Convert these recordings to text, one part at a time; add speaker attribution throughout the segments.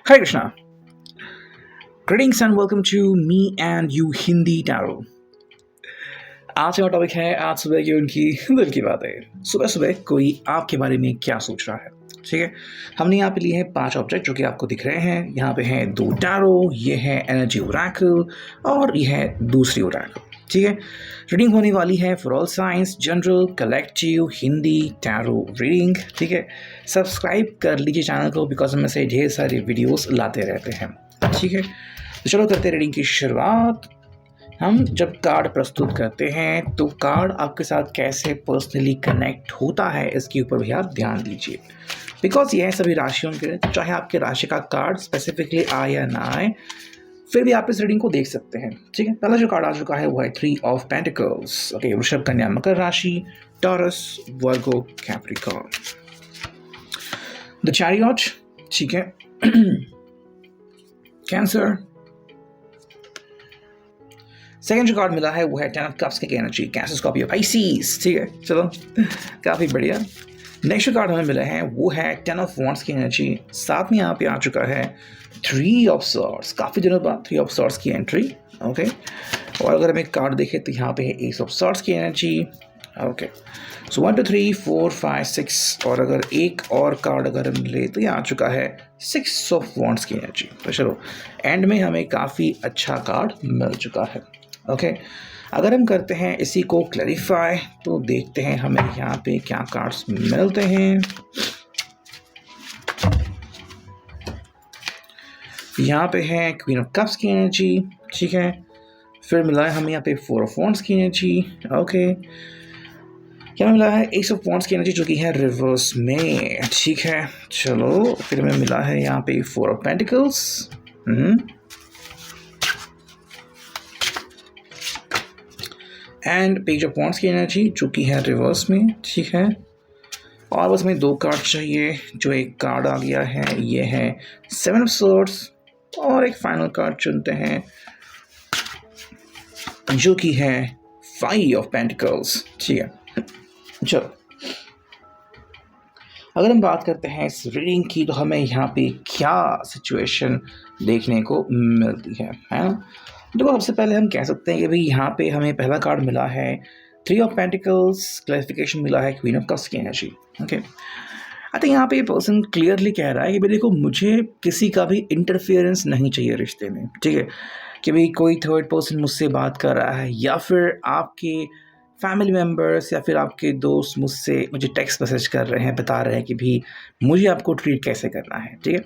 Speaker 1: Hare Krishna. Greetings and welcome to Me and You Hindi Tarot. आज का topic है आज सुबह की उनकी दिल की बातें। सुबह सुबह कोई आपके बारे में क्या सोच रहा है, ठीक है। हमने यहाँ पे लिए हैं 5 ऑब्जेक्ट जो कि आपको दिख रहे हैं। यहाँ पे हैं 2 टैरो, ये है एनर्जी ओरेकल और ये है दूसरी ओरेकल, ठीक है। रीडिंग होने वाली है for all science, general, collective, Hindi tarot reading, ठीक है। सब्सक्राइब कर लीजिए चैनल को बिकॉज हम ऐसे ढेर सारे वीडियोस लाते रहते हैं, ठीक है। तो चलो करते हैं रीडिंग की शुरुआत। हम जब कार्ड प्रस्तुत करते हैं तो कार्ड आपके साथ कैसे पर्सनली कनेक्ट होता है इसके ऊपर भी आप ध्यान दीजिए, बिकॉज ये है सभी राशियों के, चाहे आपके राशि का कार्ड स्पेसिफिकली आए या ना आए, फिर भी आप इस रीडिंग को देख सकते हैं, ठीक है। पहला जो कार्ड आ चुका है वो है 3 ऑफ पेंटिकल्स, ओके। वृषभ, कन्या, मकर राशि, taurus, Virgo, Capricorn. The chariot, ठीक है। कैंसर। सेकंड जो कार्ड मिला है वो है 10 ऑफ कप्स की एनर्जी, कैंसर, स्कॉर्पियो, पाइसेस, ठीक है। चलो काफ़ी बढ़िया। नेक्स्ट कार्ड हमें मिला है वो है 10 ऑफ वॉन्ड्स की एनर्जी, साथ में यहाँ पे आ चुका है 3 ऑफ सॉर्ड्स, काफ़ी दिनों बाद 3 ऑफ सॉर्ड्स की एंट्री, ओके। और अगर हम एक कार्ड देखें तो यहाँ पे है एस ऑफ सॉर्ड्स की एनर्जी, ओके। सो 1 2 3 4 5 6, और अगर एक और कार्ड अगर हम ले तो ये आ चुका है 6 ऑफ वॉन्ड्स की एनर्जी। तो चलो एंड में हमें काफ़ी अच्छा कार्ड मिल चुका है, ओके। अगर हम करते हैं इसी को क्लैरिफाई तो देखते हैं हमें यहाँ पे क्या कार्ड्स मिलते हैं। यहाँ पे है क्वीन ऑफ कप्स की एनर्जी, ठीक है। फिर मिला है हमें यहाँ पे 4 ऑफ वॉन्ड्स की एनर्जी, ओके। यहाँ मिला है एस ऑफ वॉन्ड्स की एनर्जी जो कि है रिवर्स में, ठीक है। चलो फिर हमें मिला है यहाँ पे 4 of pentacles, and page of wands की एनर्जी जो कि है रिवर्स में, ठीक है। और बस हमें 2 कार्ड चाहिए, जो एक कार्ड आ गया है ये है 7 ऑफ स्वॉर्ड्स, और एक फाइनल कार्ड चुनते हैं जो कि है 5 ऑफ पेंटिकल्स, ठीक है। चलो अगर हम बात करते हैं इस रीडिंग की तो हमें यहाँ पे क्या सिचुएशन देखने को मिलती है ना। देखो सबसे पहले हम कह सकते हैं कि भाई यहाँ पे हमें पहला कार्ड मिला है 3 ऑफ पेंटिकल्स, क्लैरिफिकेशन मिला है क्वीन ऑफ कप्स की एनर्जी, ओके। आई थिंक यहाँ पे ये पर्सन क्लियरली कह रहा है कि भाई देखो मुझे किसी का भी इंटरफेरेंस नहीं चाहिए रिश्ते में, ठीक है। कि भाई कोई थर्ड पर्सन मुझसे बात कर रहा है या फिर आपके फैमिली मेम्बर्स या फिर आपके दोस्त मुझे टेक्स्ट मैसेज कर रहे हैं, बता रहे हैं कि भी मुझे आपको ट्रीट कैसे करना है, ठीक है।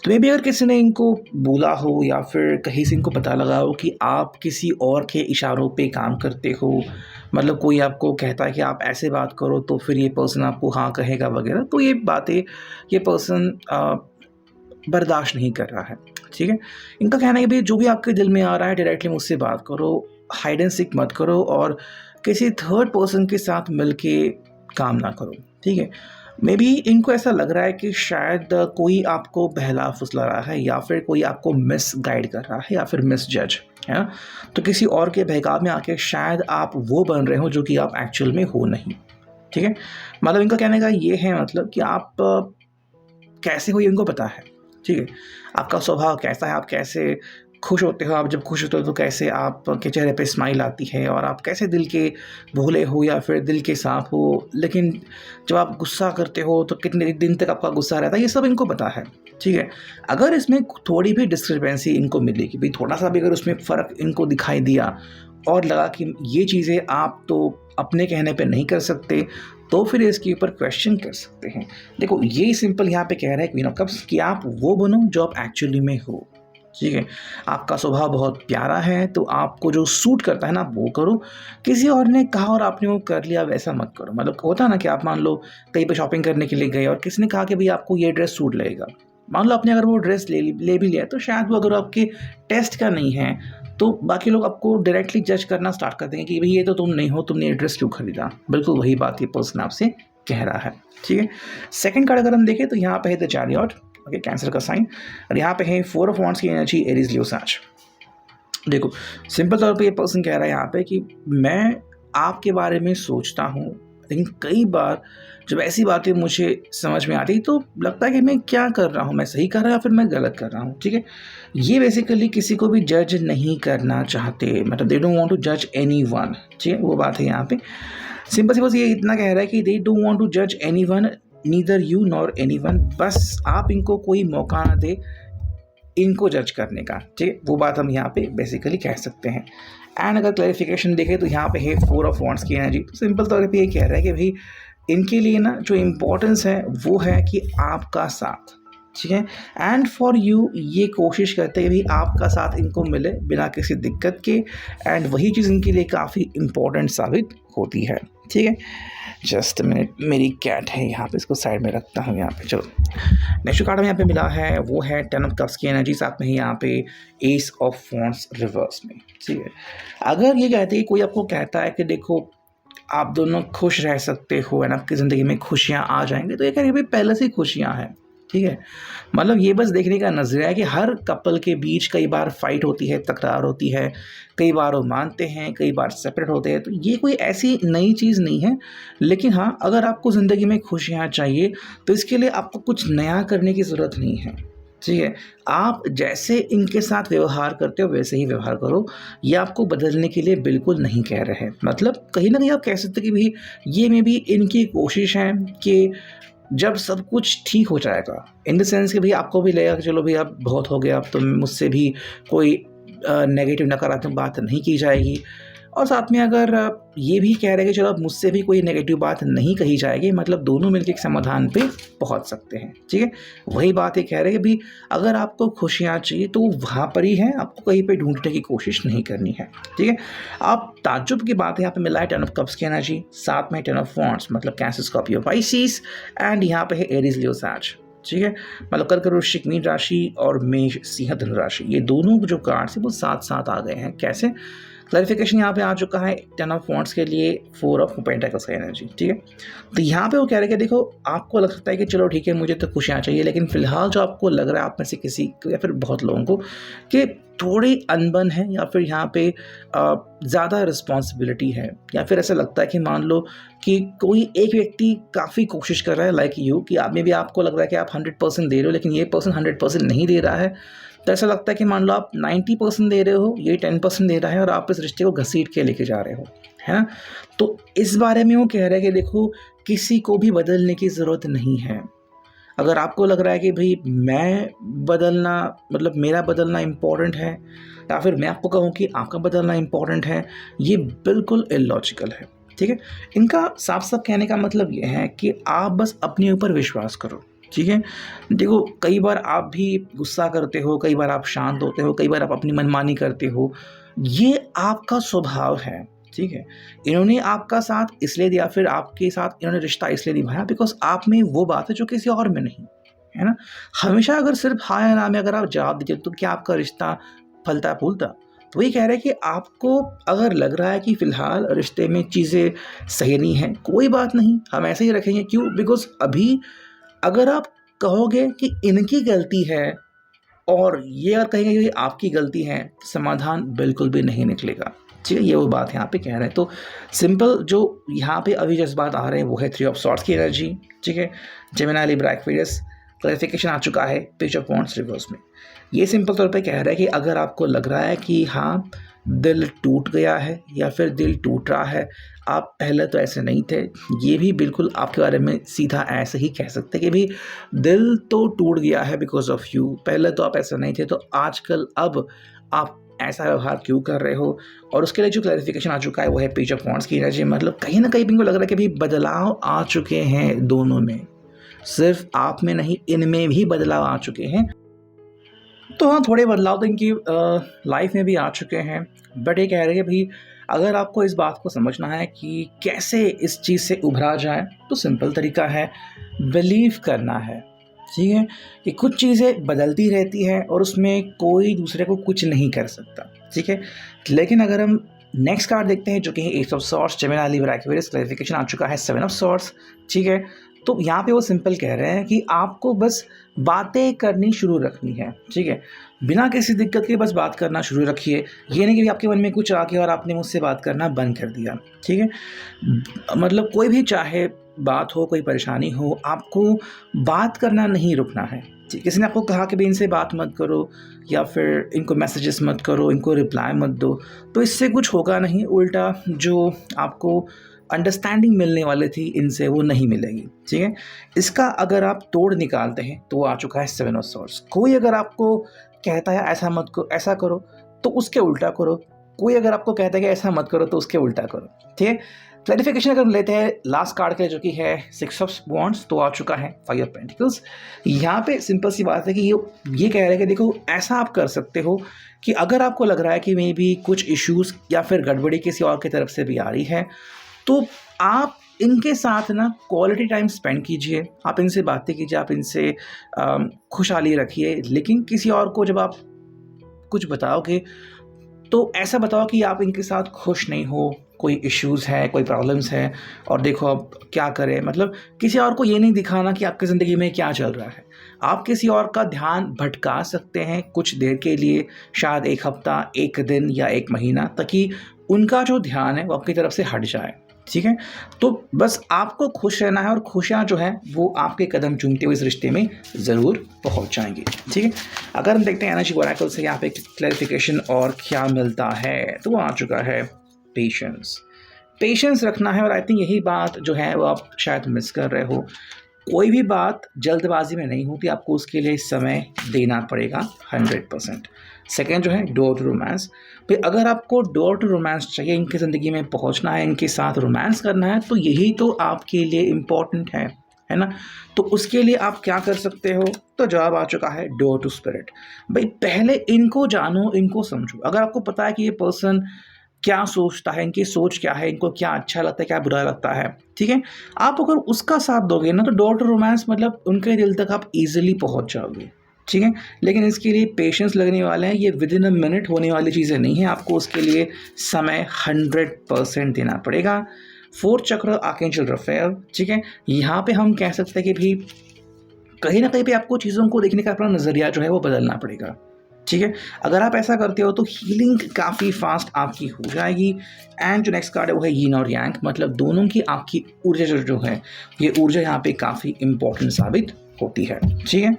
Speaker 1: तो मे भी अगर किसी ने इनको बोला हो या फिर कहीं से इनको पता लगा हो कि आप किसी और के इशारों पे काम करते हो, मतलब कोई आपको कहता है कि आप ऐसे बात करो तो फिर ये पर्सन आपको हाँ कहेगा वगैरह, तो ये बातें ये पर्सन बर्दाश्त नहीं कर रहा है, ठीक है। इनका कहना है कि भाई जो भी आपके दिल में आ रहा है डायरेक्टली मुझसे बात करो, हाइड एंड सीक मत करो और किसी थर्ड पर्सन के साथ मिलके काम ना करो, ठीक है। मे बी इनको ऐसा लग रहा है कि शायद कोई आपको बहला फुसला रहा है या फिर कोई आपको मिस गाइड कर रहा है या फिर मिस जज है ना। तो किसी और के बहकाव में आके शायद आप वो बन रहे हो जो कि आप एक्चुअल में हो नहीं, ठीक है। मतलब इनका कहने का ये है मतलब कि आप कैसे हो ये इनको पता है, ठीक है। आपका स्वभाव कैसा है, आप कैसे खुश होते हो, आप जब खुश होते हो तो कैसे आपके चेहरे पे स्माइल आती है और आप कैसे दिल के भोले हो या फिर दिल के साफ हो, लेकिन जब आप गुस्सा करते हो तो कितने दिन तक आपका गुस्सा रहता है, ये सब इनको पता है, ठीक है। अगर इसमें थोड़ी भी डिस्क्रिपेंसी इनको मिली कि भाई थोड़ा सा भी अगर उसमें फ़र्क इनको दिखाई दिया और लगा कि ये चीज़ें आप तो अपने कहने पे नहीं कर सकते, तो फिर इसके ऊपर क्वेश्चन कर सकते हैं। देखो ये सिंपल यहाँ पे कह रहा है क्वीन ऑफ कप्स कि आप वो बनो जो आप एक्चुअली में हो, ठीक है। आपका स्वभाव बहुत प्यारा है तो आपको जो सूट करता है ना वो करो, किसी और ने कहा और आपने वो कर लिया वैसा मत करो। मतलब होता है ना कि आप मान लो कहीं पे शॉपिंग करने के लिए गए और किसी ने कहा कि भाई आपको ये ड्रेस सूट लगेगा, मान लो आपने अगर वो ड्रेस ले भी लिया तो शायद वो अगर आपके टेस्ट का नहीं है तो बाकी लोग आपको डायरेक्टली जज करना स्टार्ट कर देंगे कि भाई ये तो तुम नहीं हो, तुमने ये ड्रेस क्यों खरीदा। बिल्कुल वही बात ये पर्सन आपसे कह रहा है, ठीक है। सेकंड कार्ड अगर हम देखें तो यहाँ पे है द चैरियट, ओके, कैंसर का साइन, और यहाँ पे है 4 ऑफ वॉन्ड्स की एनर्जी, एरीज, लियो, साच। देखो सिंपल तौर पे ये पर्सन कह रहा है यहाँ पे कि मैं आपके बारे में सोचता हूँ, लेकिन कई बार जब ऐसी बातें मुझे समझ में आती तो लगता है कि मैं क्या कर रहा हूँ, मैं सही कर रहा हूँ या फिर मैं गलत कर रहा हूँ, ठीक है। ये बेसिकली किसी को भी जज नहीं करना चाहते, मतलब दे डोंट वांट टू जज एनीवन, ठीक है, वो बात है यहाँ पे। सिंपल सी बस ये इतना कह रहा है कि दे डोंट वांट टू जज anyone, neither you nor anyone, बस आप इनको कोई मौका ना दे इनको जज करने का, ठीक है, वो बात हम यहाँ पे बेसिकली कह सकते हैं। एंड अगर क्लैरिफिकेशन देखें तो यहाँ पे है 4 ऑफ वांड्स की एनर्जी। तो सिंपल तौर पे ये कह रहा है कि भाई इनके लिए ना जो इम्पोर्टेंस है वो है कि आपका साथ, ठीक है, एंड फॉर यू ये कोशिश करते हैं भाई आपका साथ इनको मिले बिना किसी दिक्कत के, एंड वही चीज़ इनके लिए काफ़ी इम्पोर्टेंट साबित होती है, ठीक है। जस्ट मिनट, मेरी कैट है यहाँ पे, इसको साइड में रखता हूँ यहाँ पे। चलो नेक्स्ट कार्ड में यहाँ पे मिला है वो है 10 ऑफ कप्स की एनर्जी, साथ में ही यहाँ पे एस ऑफ वांड्स रिवर्स में, ठीक है। अगर ये कहते हैं कोई आपको कहता है कि देखो आप दोनों खुश रह सकते हो एंड आपकी ज़िंदगी में खुशियाँ आ जाएंगी, तो ये कह रही भाई पहले से ही खुशियाँ हैं, ठीक है। मतलब ये बस देखने का नज़रिया है कि हर कपल के बीच कई बार फाइट होती है, तकरार होती है, कई बार वो मानते हैं, कई बार सेपरेट होते हैं, तो ये कोई ऐसी नई चीज़ नहीं है। लेकिन हाँ, अगर आपको ज़िंदगी में खुशियाँ चाहिए तो इसके लिए आपको कुछ नया करने की ज़रूरत नहीं है, ठीक है। आप जैसे इनके साथ व्यवहार करते हो वैसे ही व्यवहार करो, ये आपको बदलने के लिए बिल्कुल नहीं कह रहे हैं। मतलब कहीं ना कहीं आप कह सकते कि भाई ये में भी इनकी कोशिश है कि जब सब कुछ ठीक हो जाएगा, इन द सेंस कि भाई आपको भी लगेगा कि चलो भाई अब बहुत हो गया, अब तो मुझसे भी कोई नेगेटिव नकारात्मक बात नहीं की जाएगी, और साथ में अगर ये भी कह रहे हैं कि चलो अब मुझसे भी कोई नेगेटिव बात नहीं कही जाएगी, मतलब दोनों मिलकर एक समाधान पे पहुंच सकते हैं, ठीक है। वही बात ये कह रहे हैं कि भाई अगर आपको खुशियाँ चाहिए तो वहाँ पर ही है, आपको कहीं पे ढूंढने की कोशिश नहीं करनी है, ठीक है। आप ताज्जुब की बात है, यहाँ पे मिला है 10 ऑफ कप्स की एनर्जी, साथ में 10 ऑफ वांड्स, मतलब कैंसर, स्कॉर्पियो, पाइसिस, एंड यहाँ पे है एरीज, लियो, सैज, ठीक है। मतलब कर्क, वृश्चिक, मीन राशि और मेष, सिंह, धनु राशि, ये दोनों जो कार्ड्स है वो साथ साथ आ गए हैं। कैसे? क्लैरिफिकेशन यहाँ पे आ चुका है 10 ऑफ वांड्स के लिए 4 ऑफ पेंटाकल्स का एनर्जी, ठीक है। तो यहाँ पे वो कह रहे हैं कि देखो आपको लग सकता है कि चलो ठीक है मुझे तो खुशियाँ चाहिए, लेकिन फिलहाल जो आपको लग रहा है आप में से किसी को या फिर बहुत लोगों को कि थोड़ी अनबन है या फिर यहाँ पे ज़्यादा रिस्पॉन्सिबिलिटी है, या फिर ऐसा लगता है कि मान लो कि कोई एक व्यक्ति काफ़ी कोशिश कर रहा है लाइक यू, कि आप में भी आपको लग रहा है कि आप 100% दे रहे हो लेकिन ये पर्सन 100% नहीं दे रहा है। तो ऐसा लगता है कि मान लो आप 90% दे रहे हो, ये 10% दे रहा है और आप इस रिश्ते को घसीट के लेके जा रहे हो, है ना। तो इस बारे में वो कह रहा है कि देखो किसी को भी बदलने की ज़रूरत नहीं है। अगर आपको लग रहा है कि भाई मैं बदलना, मतलब मेरा बदलना इम्पॉर्टेंट है, या फिर मैं आपको कहूँ कि आपका बदलना इम्पॉर्टेंट है, ये बिल्कुल इलॉजिकल है, ठीक है। इनका साफ साफ कहने का मतलब ये है कि आप बस अपने ऊपर विश्वास करो, ठीक है। देखो कई बार आप भी गुस्सा करते हो, कई बार आप शांत होते हो, कई बार आप अपनी मनमानी करते हो, ये आपका स्वभाव है, ठीक है। इन्होंने आपका साथ इसलिए दिया, फिर आपके साथ इन्होंने रिश्ता इसलिए निभाया बिकॉज आप में वो बात है जो किसी और में नहीं है ना। हमेशा अगर सिर्फ हाँ या ना में अगर आप जवाब दीजिए तो क्या आपका रिश्ता फलता फूलता? तो वही कह रहे हैं कि आपको अगर लग रहा है कि फ़िलहाल रिश्ते में चीज़ें सही नहीं हैं, कोई बात नहीं, हम ऐसे ही रखेंगे। क्यों? बिकॉज अभी अगर आप कहोगे कि इनकी गलती है और ये अगर कहेंगे कि आपकी गलती है, समाधान बिल्कुल भी नहीं निकलेगा, ठीक है। ये वो बात यहाँ पे कह रहे हैं। तो सिंपल जो यहाँ पे अभी जज्बात आ रहे हैं वो है 3 ऑफ सॉर्ड्स की एनर्जी, ठीक है। जेमिनी, लिब्रा, एक्वेरियस, क्लैरिफिकेशन आ चुका है पेज ऑफ वांड्स रिवर्स में। ये सिंपल तौर पे कह रहा है कि अगर आपको लग रहा है कि हाँ दिल टूट गया है या फिर दिल टूट रहा है, आप पहले तो ऐसे नहीं थे, ये भी बिल्कुल आपके बारे में सीधा ऐसे ही कह सकते हैं कि भाई दिल तो टूट गया है बिकॉज ऑफ यू, पहले तो आप ऐसे नहीं थे, तो आजकल अब आप ऐसा व्यवहार क्यों कर रहे हो। और उसके लिए जो क्लैरिफिकेशन आ चुका है वो है पेज ऑफ वांड्स की एनर्जी। मतलब कहीं ना कहीं इनको लग रहा है कि भाई बदलाव आ चुके हैं दोनों में, सिर्फ आप में नहीं इनमें भी बदलाव आ चुके हैं। तो हाँ, थोड़े बदलाव तो इनकी लाइफ में भी आ चुके हैं, बट ये कह रहे हैं भाई अगर आपको इस बात को समझना है कि कैसे इस चीज़ से उभरा जाए तो सिंपल तरीका है, बिलीव करना है, ठीक है। कि कुछ चीज़ें बदलती रहती हैं और उसमें कोई दूसरे को कुछ नहीं कर सकता, ठीक है। लेकिन अगर हम नेक्स्ट कार्ड देखते हैं जो कि है 8 of swords, Gemini, Libra, Aquarius, clarification आ चुका है 7 ऑफ सॉर्ड्स, ठीक है। तो यहाँ पे वो सिंपल कह रहे हैं कि आपको बस बातें करनी शुरू रखनी है, ठीक है। बिना किसी दिक्कत के बस बात करना शुरू रखिए। ये नहीं कि आपके मन में कुछ आ गया और आपने मुझसे बात करना बंद कर दिया, ठीक है। मतलब कोई भी चाहे बात हो, कोई परेशानी हो, आपको बात करना नहीं रुकना है। किसी ने आपको कहा कि भाई इनसे बात मत करो या फिर इनको मैसेजेस मत करो, इनको रिप्लाई मत दो, तो इससे कुछ होगा नहीं, उल्टा जो आपको अंडरस्टैंडिंग मिलने वाली थी इनसे वो नहीं मिलेगी। ठीक है, इसका अगर आप तोड़ निकालते हैं तो आ चुका है 7 ऑफ सॉर्ड्स। कोई अगर आपको कहता है ऐसा मत करो, ऐसा करो, तो उसके उल्टा करो। कोई अगर आपको कहता है कि ऐसा मत करो, तो उसके उल्टा करो। ठीक है, क्लैरिफिकेशन अगर हम लेते हैं लास्ट कार्ड के लिए, जो कि है 6 ऑफ वॉन्ड्स, तो आ चुका है 5 ऑफ पेंटिकल्स। यहाँ पे सिंपल सी बात है कि ये कह रहे हैं कि देखो ऐसा आप कर सकते हो कि अगर आपको लग रहा है कि मे बी कुछ इश्यूज या फिर गड़बड़ी किसी और की तरफ से भी आ रही है, तो आप इनके साथ ना क्वालिटी टाइम स्पेंड कीजिए, आप इनसे बातें कीजिए, आप इनसे खुशहाली रखिए। लेकिन किसी और को जब आप कुछ बताओगे तो ऐसा बताओ कि आप इनके साथ खुश नहीं हो, कोई इश्यूज़ है, कोई प्रॉब्लम्स है, और देखो अब क्या करें। मतलब किसी और को ये नहीं दिखाना कि आपकी ज़िंदगी में क्या चल रहा है। आप किसी और का ध्यान भटका सकते हैं कुछ देर के लिए, शायद 1 हफ्ता, 1 दिन या 1 महीना, ताकि उनका जो ध्यान है वो आपकी तरफ से हट जाए। ठीक है, तो बस आपको खुश रहना है, और खुशियाँ जो है वो आपके कदम चूमते हुए इस रिश्ते में ज़रूर पहुंच जाएंगी। ठीक है, अगर हम देखते हैं एनर्जी ओरेकल से यहाँ पे क्लैरिफिकेशन और क्या मिलता है, तो वो आ चुका है पेशेंस रखना है। और आई थिंक यही बात जो है वो आप शायद मिस कर रहे हो। कोई भी बात जल्दबाजी में नहीं होती, आपको उसके लिए समय देना पड़ेगा 100%। सेकेंड जो है डोर टू रोमांस। फिर अगर आपको डोर टू रोमांस चाहिए, इनकी ज़िंदगी में पहुंचना है, इनके साथ रोमांस करना है, तो यही तो आपके लिए इम्पॉर्टेंट है ना। तो उसके लिए आप क्या कर सकते हो, तो जवाब आ चुका है डोर टू स्पिरिट। भाई पहले इनको जानो, इनको समझो। अगर आपको पता है कि ये पर्सन क्या सोचता है, इनकी सोच क्या है, इनको क्या अच्छा लगता है, क्या बुरा लगता है, ठीक है, आप अगर उसका साथ दोगे ना, तो डोर टू रोमांस मतलब उनके दिल तक आप इजीली पहुंच जाओगे। ठीक है, लेकिन इसके लिए पेशेंस लगने वाले हैं, ये विद इन अ मिनट होने वाली चीज़ें नहीं है, आपको उसके लिए समय 100% देना पड़ेगा। 4th चक्र आर्कएंजल रफेल। ठीक है, यहाँ पे हम कह सकते हैं कि भी कहीं ना कहीं पे आपको चीज़ों को देखने का अपना नज़रिया जो है वो बदलना पड़ेगा। ठीक है, अगर आप ऐसा करते हो तो हीलिंग काफ़ी फास्ट आपकी हो जाएगी। एंड जो नेक्स्ट कार्ड है वो है यीन और यांग, मतलब दोनों की आपकी ऊर्जा जो है, ये ऊर्जा यहाँ पे काफ़ी इंपॉर्टेंट साबित होती है। ठीक है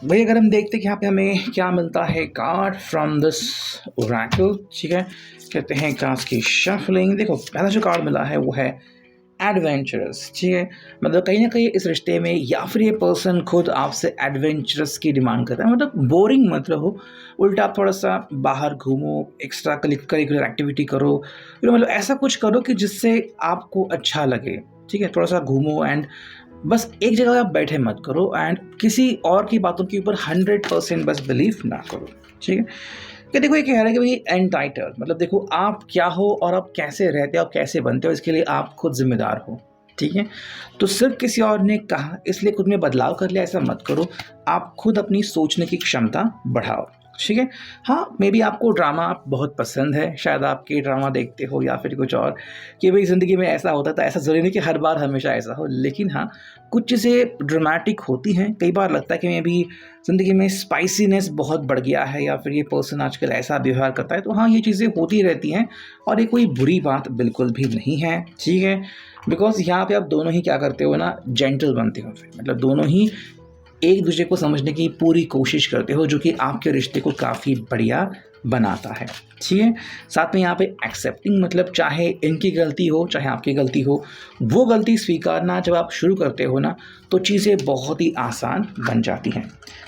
Speaker 1: भाई, अगर हम देखते हैं कि यहाँ पे हमें क्या मिलता है कार्ड फ्रॉम दिस ओरेकल। ठीक है, कहते हैं कार्ड्स की शफलिंग। देखो पहला जो कार्ड मिला है वो है एडवेंचरस। ठीक है, मतलब कहीं ना कहीं इस रिश्ते में या फिर ये पर्सन खुद आपसे एडवेंचरस की डिमांड करता है। मतलब बोरिंग मत रहो, उल्टा आप थोड़ा सा बाहर घूमो, एक्स्ट्रा करिकुलर एक्टिविटी करो, मतलब ऐसा कुछ करो कि जिससे आपको अच्छा लगे। ठीक है, थोड़ा सा घूमो एंड बस एक जगह आप बैठे मत करो, एंड किसी और की बातों के ऊपर 100% बस बिलीव ना करो। ठीक है, कि देखो ये कह रहा है कि भाई एंटाइटल, मतलब देखो आप क्या हो और आप कैसे रहते हो, कैसे बनते हो, इसके लिए आप खुद जिम्मेदार हो। ठीक है, तो सिर्फ किसी और ने कहा इसलिए खुद में बदलाव कर लिया, ऐसा मत करो। आप खुद अपनी सोचने की क्षमता बढ़ाओ। ठीक है, हाँ मे बी आपको ड्रामा बहुत पसंद है, शायद आपके ड्रामा देखते हो या फिर कुछ और, कि भाई ज़िंदगी में ऐसा होता था, ऐसा ज़रूरी नहीं कि हर बार हमेशा ऐसा हो, लेकिन हाँ कुछ चीज़ें ड्रामेटिक होती हैं। कई बार लगता है कि मे बी ज़िंदगी में स्पाइसीनेस बहुत बढ़ गया है, या फिर ये पर्सन आजकल ऐसा व्यवहार करता है। तो हाँ ये चीज़ें होती रहती हैं, और ये कोई बुरी बात बिल्कुल भी नहीं है। ठीक है, बिकॉज यहाँ पे आप दोनों ही क्या करते हो ना, जेंटल बनते हो, मतलब दोनों ही एक दूसरे को समझने की पूरी कोशिश करते हो, जो कि आपके रिश्ते को काफ़ी बढ़िया बनाता है। ठीक है, साथ में यहाँ पे एक्सेप्टिंग, मतलब चाहे इनकी गलती हो चाहे आपकी गलती हो, वो गलती स्वीकारना जब आप शुरू करते हो ना, तो चीज़ें बहुत ही आसान बन जाती हैं।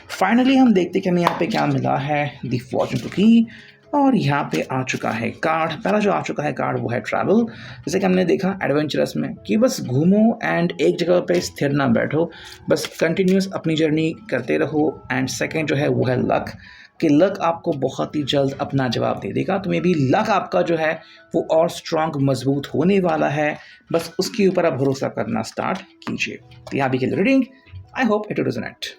Speaker 1: फाइनली हम देखते हैं कि हमें यहाँ पे क्या मिला है, द फॉर्चून कुकी। और यहाँ पे आ चुका है कार्ड, पहला जो आ चुका है कार्ड वो है ट्रैवल। जैसे कि हमने देखा एडवेंचरस में कि बस घूमो एंड एक जगह पे स्थिर ना बैठो, बस कंटिन्यूस अपनी जर्नी करते रहो। एंड सेकंड जो है वो है लक, कि लक आपको बहुत ही जल्द अपना जवाब दे देगा। तो मे बी लक आपका जो है वो और स्ट्रांग मजबूत होने वाला है, बस उसके ऊपर आप भरोसा करना स्टार्ट कीजिए। तो यहाँ भी के reading, I hope it resonate.